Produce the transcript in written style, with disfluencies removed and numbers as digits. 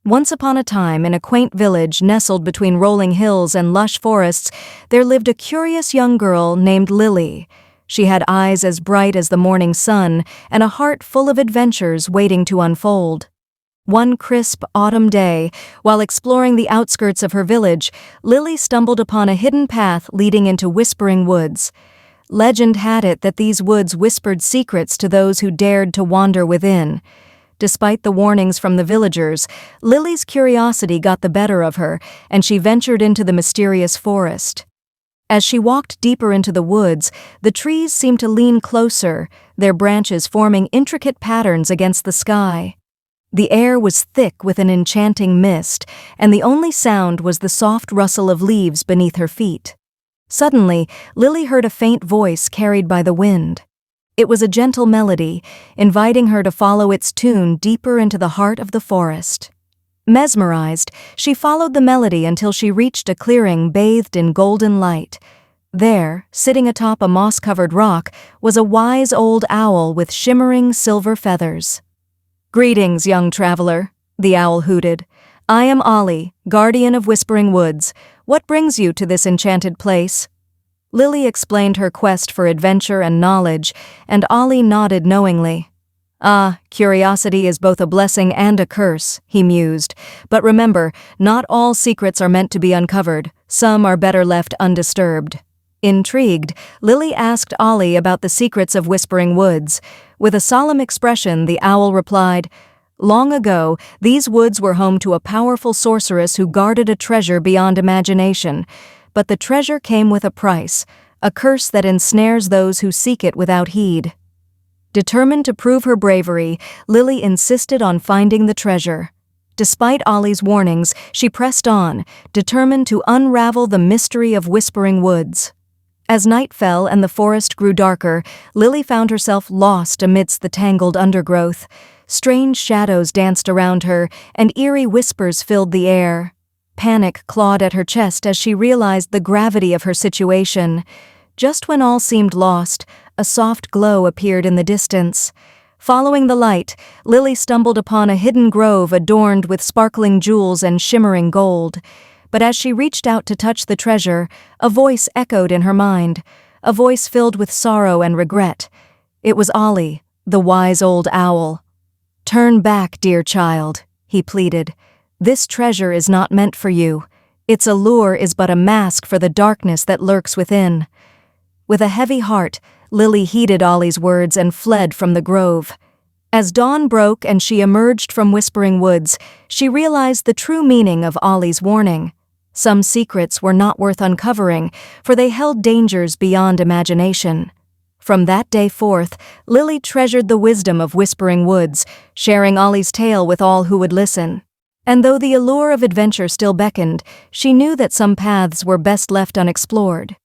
Once upon a time, in a quaint village nestled between rolling hills and lush forests, there lived a curious young girl named Lily. She had eyes as bright as the morning sun and a heart full of adventures waiting to unfold. One crisp autumn day, while exploring the outskirts of her village, Lily stumbled upon a hidden path leading into whispering woods. Legend had it that these woods whispered secrets to those who dared to wander within. Despite the warnings from the villagers, Lily's curiosity got the better of her, and she ventured into the mysterious forest. As she walked deeper into the woods, the trees seemed to lean closer, their branches forming intricate patterns against the sky. The air was thick with an enchanting mist, and the only sound was the soft rustle of leaves beneath her feet. Suddenly, Lily heard a faint voice carried by the wind. It was a gentle melody, inviting her to follow its tune deeper into the heart of the forest. Mesmerized, she followed the melody until she reached a clearing bathed in golden light. There, sitting atop a moss-covered rock, was a wise old owl with shimmering silver feathers. "Greetings, young traveler," the owl hooted. "I am Ollie, guardian of Whispering Woods. What brings you to this enchanted place?" Lily explained her quest for adventure and knowledge, and Ollie nodded knowingly. "Ah, curiosity is both a blessing and a curse," he mused. "But remember, not all secrets are meant to be uncovered. Some are better left undisturbed." Intrigued, Lily asked Ollie about the secrets of Whispering Woods. With a solemn expression, the owl replied, "Long ago, these woods were home to a powerful sorceress who guarded a treasure beyond imagination. But the treasure came with a price, a curse that ensnares those who seek it without heed." Determined to prove her bravery, Lily insisted on finding the treasure. Despite Ollie's warnings, she pressed on, determined to unravel the mystery of Whispering Woods. As night fell and the forest grew darker, Lily found herself lost amidst the tangled undergrowth. Strange shadows danced around her, and eerie whispers filled the air. Panic clawed at her chest as she realized the gravity of her situation. Just when all seemed lost, a soft glow appeared in the distance. Following the light, Lily stumbled upon a hidden grove adorned with sparkling jewels and shimmering gold. But as she reached out to touch the treasure, a voice echoed in her mind, a voice filled with sorrow and regret. It was Ollie, the wise old owl. "Turn back, dear child," he pleaded. "This treasure is not meant for you. Its allure is but a mask for the darkness that lurks within." With a heavy heart, Lily heeded Ollie's words and fled from the grove. As dawn broke and she emerged from Whispering Woods, she realized the true meaning of Ollie's warning. Some secrets were not worth uncovering, for they held dangers beyond imagination. From that day forth, Lily treasured the wisdom of Whispering Woods, sharing Ollie's tale with all who would listen. And though the allure of adventure still beckoned, she knew that some paths were best left unexplored.